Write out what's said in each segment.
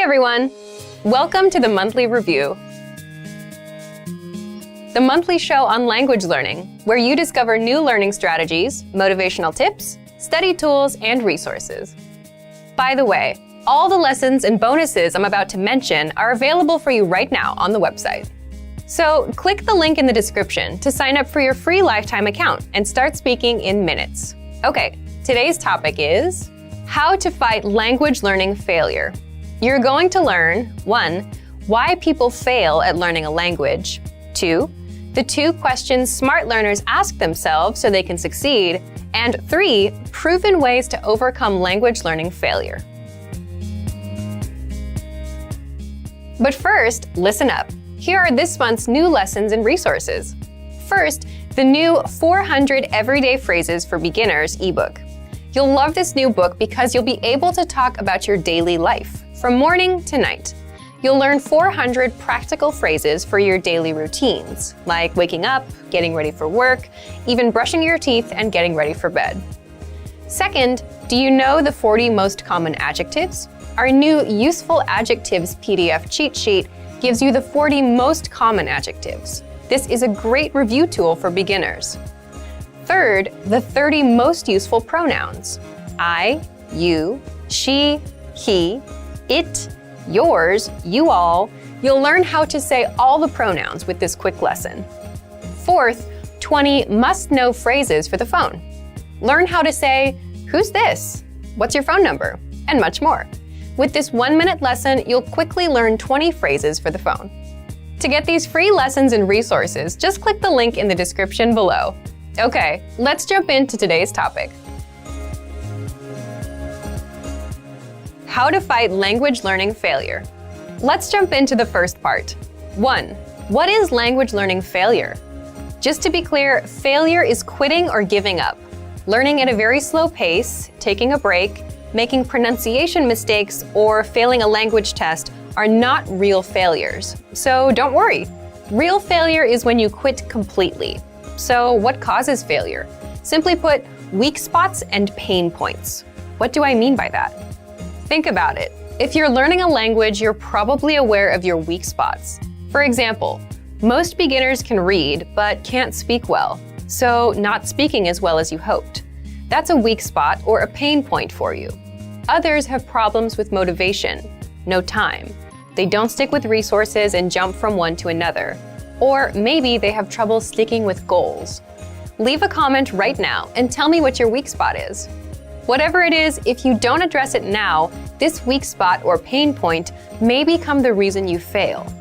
everyone! Welcome to the Monthly Review, the monthly show on language learning, where you discover new learning strategies, motivational tips, study tools, and resources. By the way, all the lessons and bonuses I'm about to mention are available for you right now on the website. So click the link in the description to sign up for your free lifetime account and start speaking in minutes. Okay, today's topic is how to fight language learning failure. You're going to learn 1. Why people fail at learning a language. 2. The 2 questions smart learners ask themselves so they can succeed. And 3. Proven ways to overcome language learning failure. But first, listen up. Here are this month's new lessons and resources. First, the new 400 Everyday Phrases for Beginners ebook. You'll love this new book because you'll be able to talk about your daily life, from morning to night. You'll learn 400 practical phrases for your daily routines, like waking up, getting ready for work, even brushing your teeth and getting ready for bed. Second, do you know the 40 most common adjectives? Our new Useful Adjectives PDF cheat sheet gives you the 40 most common adjectives. This is a great review tool for beginners. Third, the 30 most useful pronouns. I, you, she, he, it, yours, you all. You'll learn how to say all the pronouns with this quick lesson. Fourth, 20 must-know phrases for the phone. Learn how to say, "Who's this? What's your phone number?" and much more. With this 1-minute lesson, you'll quickly learn 20 phrases for the phone. To get these free lessons and resources, just click the link in the description below. Okay, let's jump into today's topic. How to fight language learning failure. Let's jump into the first part. 1. What is language learning failure? Just to be clear, failure is quitting or giving up. Learning at a very slow pace, taking a break, making pronunciation mistakes, or failing a language test are not real failures. So don't worry. Real failure is when you quit completely. So what causes failure? Simply put, weak spots and pain points. What do I mean by that? Think about it. If you're learning a language, you're probably aware of your weak spots. For example, most beginners can read but can't speak well, so not speaking as well as you hoped. That's a weak spot or a pain point for you. Others have problems with motivation, no time. They don't stick with resources and jump from one to another. Or maybe they have trouble sticking with goals. Leave a comment right now and tell me what your weak spot is. Whatever it is, if you don't address it now, this weak spot or pain point may become the reason you fail.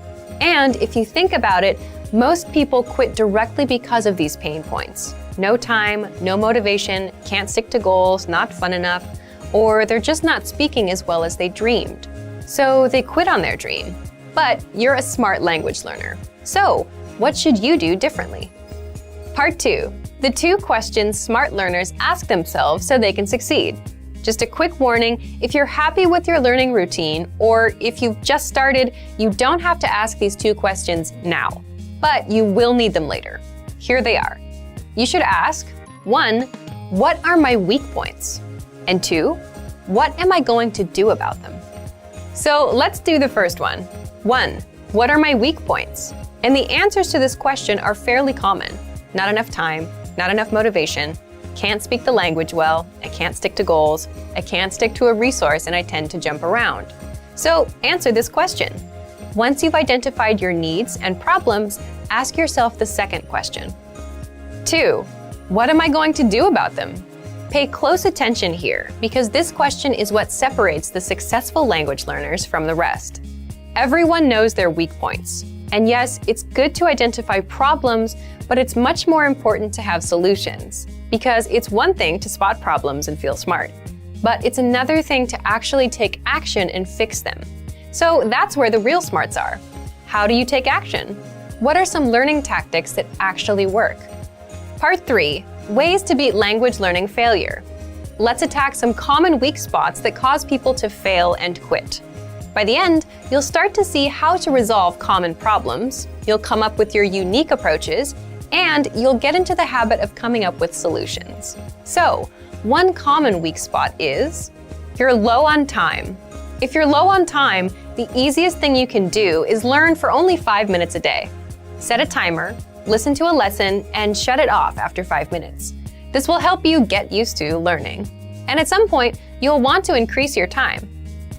And if you think about it, most people quit directly because of these pain points. No time, no motivation, can't stick to goals, not fun enough, or they're just not speaking as well as they dreamed. So they quit on their dream. But you're a smart language learner. So what should you do differently? Part 2. The 2 questions smart learners ask themselves so they can succeed. Just a quick warning, if you're happy with your learning routine, or if you've just started, you don't have to ask these 2 questions now. But you will need them later. Here they are. You should ask, 1. What are my weak points? And 2. What am I going to do about them? So let's do the first one. 1. What are my weak points? And the answers to this question are fairly common. Not enough time, not enough motivation, can't speak the language well, I can't stick to goals, I can't stick to a resource, and I tend to jump around. So answer this question. Once you've identified your needs and problems, ask yourself the second question. 2. What am I going to do about them? Pay close attention here, because this question is what separates the successful language learners from the rest. Everyone knows their weak points. And yes, it's good to identify problems, but it's much more important to have solutions. Because it's one thing to spot problems and feel smart, but it's another thing to actually take action and fix them. So that's where the real smarts are. How do you take action? What are some learning tactics that actually work? Part 3. Ways to beat language learning failure. Let's attack some common weak spots that cause people to fail and quit. By the end, you'll start to see how to resolve common problems, you'll come up with your unique approaches, and you'll get into the habit of coming up with solutions. So, one common weak spot is you're low on time. If you're low on time, the easiest thing you can do is learn for only 5 minutes a day. Set a timer, listen to a lesson, and shut it off after 5 minutes. This will help you get used to learning. And at some point, you'll want to increase your time.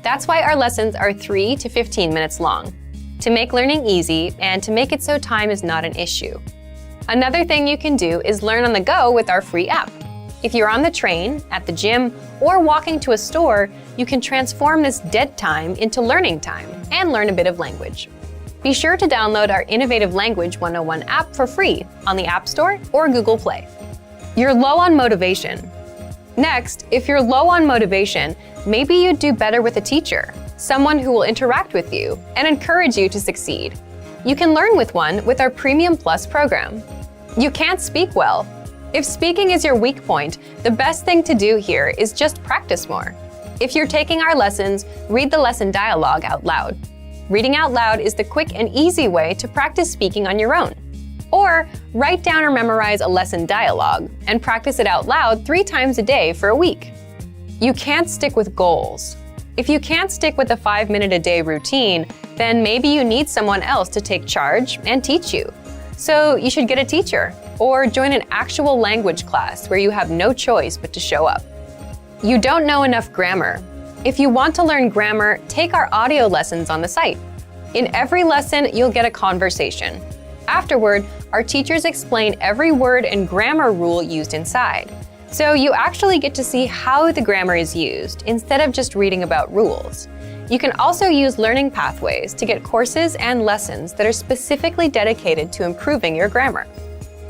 That's why our lessons are 3 to 15 minutes long, to make learning easy and to make it so time is not an issue. Another thing you can do is learn on the go with our free app. If you're on the train, at the gym, or walking to a store, you can transform this dead time into learning time and learn a bit of language. Be sure to download our Innovative Language 101 app for free on the App Store or Google Play. You're low on motivation. Next, if you're low on motivation, maybe you'd do better with a teacher, someone who will interact with you and encourage you to succeed. You can learn with one with our Premium Plus program. You can't speak well. If speaking is your weak point, the best thing to do here is just practice more. If you're taking our lessons, read the lesson dialogue out loud. Reading out loud is the quick and easy way to practice speaking on your own. Or write down or memorize a lesson dialogue and practice it out loud 3 times a day for a week. You can't stick with goals. If you can't stick with a 5-minute-a-day routine, then maybe you need someone else to take charge and teach you. So you should get a teacher or join an actual language class where you have no choice but to show up. You don't know enough grammar. If you want to learn grammar, take our audio lessons on the site. In every lesson, you'll get a conversation. Afterward, our teachers explain every word and grammar rule used inside. So you actually get to see how the grammar is used instead of just reading about rules. You can also use learning pathways to get courses and lessons that are specifically dedicated to improving your grammar.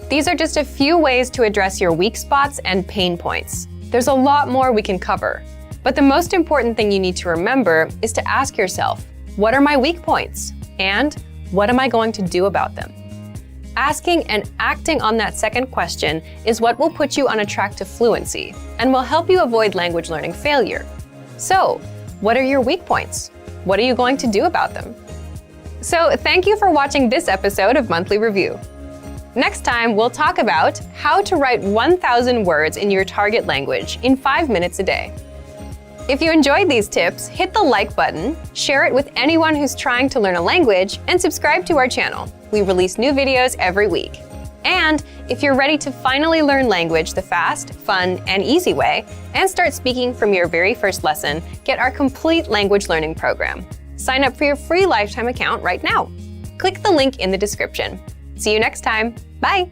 These are just a few ways to address your weak spots and pain points. There's a lot more we can cover, but the most important thing you need to remember is to ask yourself, what are my weak points? And what am I going to do about them? Asking and acting on that second question is what will put you on a track to fluency and will help you avoid language learning failure. So, what are your weak points? What are you going to do about them? So, thank you for watching this episode of Monthly Review. Next time, we'll talk about how to write 1,000 words in your target language in 5 minutes a day. If you enjoyed these tips, hit the like button, share it with anyone who's trying to learn a language, and subscribe to our channel. We release new videos every week. And if you're ready to finally learn language the fast, fun, and easy way, and start speaking from your very first lesson, get our complete language learning program. Sign up for your free lifetime account right now. Click the link in the description. See you next time. Bye!